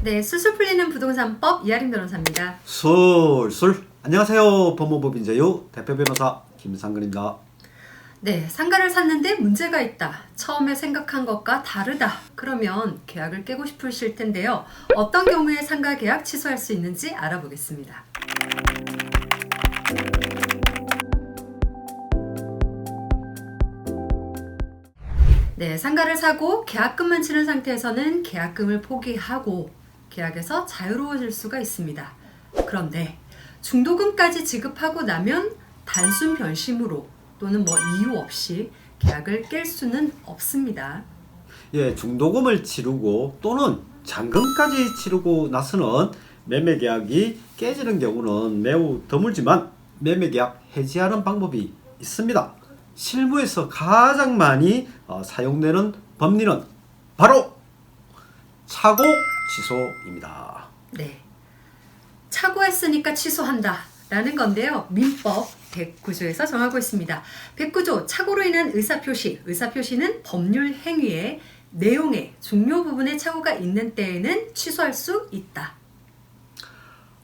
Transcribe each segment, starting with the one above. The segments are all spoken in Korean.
네, 술술 풀리는 부동산법 이하림 변호사입니다. 술술 안녕하세요. 법무법 인재유 대표 변호사 김상근입니다. 네, 상가를 샀는데 문제가 있다. 처음에 생각한 것과 다르다. 그러면 계약을 깨고 싶으실 텐데요. 어떤 경우에 상가 계약 취소할 수 있는지 알아보겠습니다. 네, 상가를 사고 계약금만 치른 상태에서는 계약금을 포기하고 계약에서 자유로워질 수가 있습니다. 그런데 중도금까지 지급하고 나면 단순 변심으로 또는 이유 없이 계약을 깰 수는 없습니다. 예, 중도금을 치르고 또는 잔금까지 치르고 나서는 매매계약이 깨지는 경우는 매우 드물지만 매매계약 해지하는 방법이 있습니다. 실무에서 가장 많이 사용되는 법리는 바로 차고 취소입니다. 네, 차고했으니까 취소한다 라는 건데요. 민법 109조에서 정하고 있습니다. 109조 차고로 인한 의사표시, 의사표시는 법률 행위의 내용의 중요 부분에 착오가 있는 때에는 취소할 수 있다.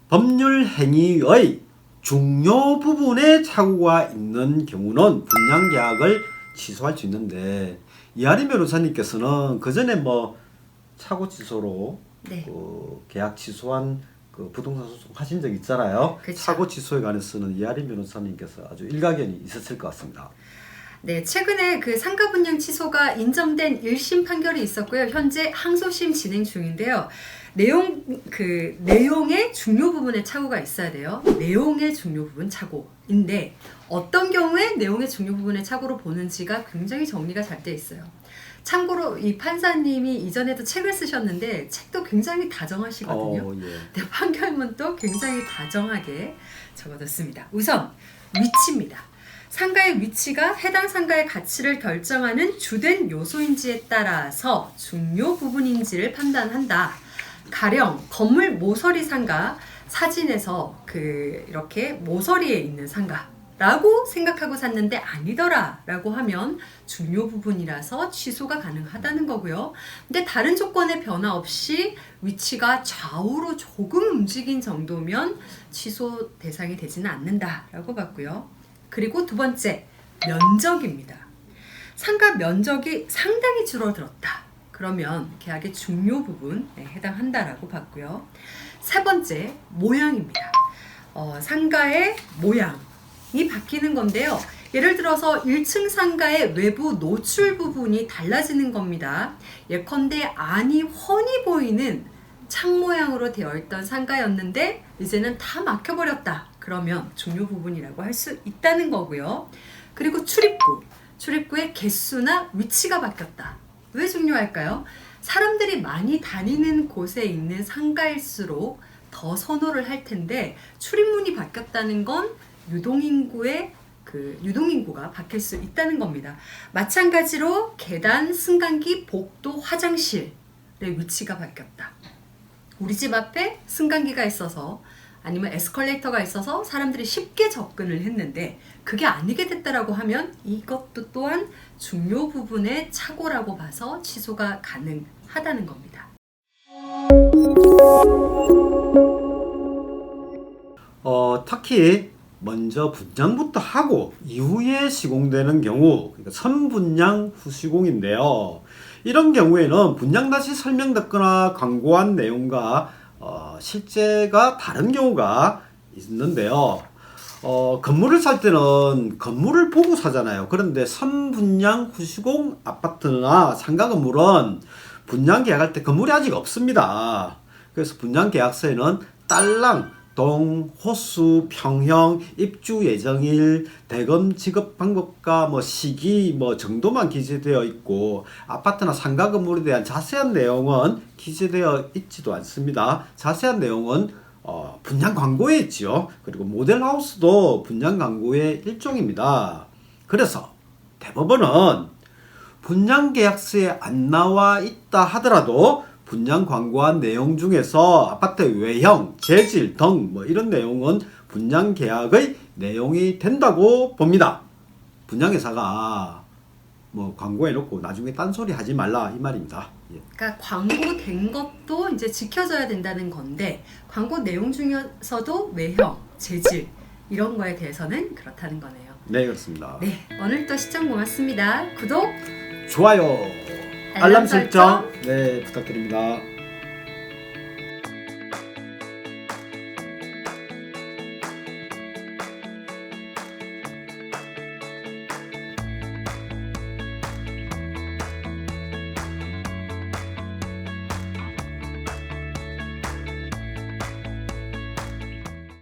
법률 행위의 중요 부분에 착오가 있는 경우는 분양계약을 취소할 수 있는데 이하림 변호사님께서는 그 전에 착오 취소로 네. 계약 취소한 부동산 소송 하신 적 있잖아요. 그쵸. 착오 취소에 관해서는 이하림 변호사님께서 아주 일가견이 있었을 것 같습니다. 네, 최근에 그 상가 분양 취소가 인정된 1심 판결이 있었고요. 현재 항소심 진행 중인데요. 내용의 중요 부분에 착오가 있어야 돼요. 내용의 중요 부분 착오인데 어떤 경우에 내용의 중요 부분에 착오로 보는지가 굉장히 정리가 잘 돼 있어요. 참고로 이 판사님이 이전에도 책을 쓰셨는데 책도 굉장히 다정하시거든요. 예. 네, 판결문도 굉장히 다정하게 적어뒀습니다. 우선 위치입니다. 상가의 위치가 해당 상가의 가치를 결정하는 주된 요소인지에 따라서 중요 부분인지를 판단한다. 가령 건물 모서리 상가 사진에서 이렇게 모서리에 있는 상가라고 생각하고 샀는데 아니더라 라고 하면 중요 부분이라서 취소가 가능하다는 거고요. 근데 다른 조건의 변화 없이 위치가 좌우로 조금 움직인 정도면 취소 대상이 되지는 않는다 라고 봤고요. 그리고 두 번째, 면적입니다. 상가 면적이 상당히 줄어들었다. 그러면 계약의 중요 부분에 해당한다라고 봤고요. 세 번째, 모양입니다. 상가의 모양이 바뀌는 건데요. 예를 들어서 1층 상가의 외부 노출 부분이 달라지는 겁니다. 예컨대 안이 훤히 보이는 창 모양으로 되어 있던 상가였는데 이제는 다 막혀버렸다. 그러면 중요 부분이라고 할 수 있다는 거고요. 그리고 출입구의 개수나 위치가 바뀌었다. 왜 중요할까요? 사람들이 많이 다니는 곳에 있는 상가일수록 더 선호를 할 텐데 출입문이 바뀌었다는 건 유동인구가 바뀔 수 있다는 겁니다. 마찬가지로 계단, 승강기, 복도, 화장실의 위치가 바뀌었다. 우리 집 앞에 승강기가 있어서 아니면 에스컬레이터가 있어서 사람들이 쉽게 접근을 했는데 그게 아니게 됐다라고 하면 이것도 또한 중요 부분의 착오라고 봐서 취소가 가능하다는 겁니다. 특히 먼저 분양부터 하고 이후에 시공되는 경우, 그러니까 선분양 후시공인데요. 이런 경우에는 분양 다시 설명됐거나 광고한 내용과 실제가 다른 경우가 있는데요. 건물을 살 때는 건물을 보고 사잖아요. 그런데 선분양 후시공 아파트나 상가 건물은 분양 계약할 때 건물이 아직 없습니다. 그래서 분양 계약서에는 딸랑, 동, 호수, 평형, 입주 예정일, 대금 지급 방법과 시기 정도만 기재되어 있고 아파트나 상가 건물에 대한 자세한 내용은 기재되어 있지도 않습니다. 자세한 내용은 분양 광고에 있지요. 그리고 모델하우스도 분양 광고의 일종입니다. 그래서 대법원은 분양 계약서에 안 나와 있다 하더라도 분양 광고한 내용 중에서 아파트 외형, 재질 등 이런 내용은 분양 계약의 내용이 된다고 봅니다. 분양회사가 뭐 광고해놓고 나중에 딴소리 하지 말라 이 말입니다. 예. 그러니까 광고된 것도 이제 지켜져야 된다는 건데 광고 내용 중에서도 외형, 재질 이런 거에 대해서는 그렇다는 거네요. 네, 그렇습니다. 네, 오늘도 시청 고맙습니다. 구독, 좋아요, 알람 알람 설정 네 부탁드립니다.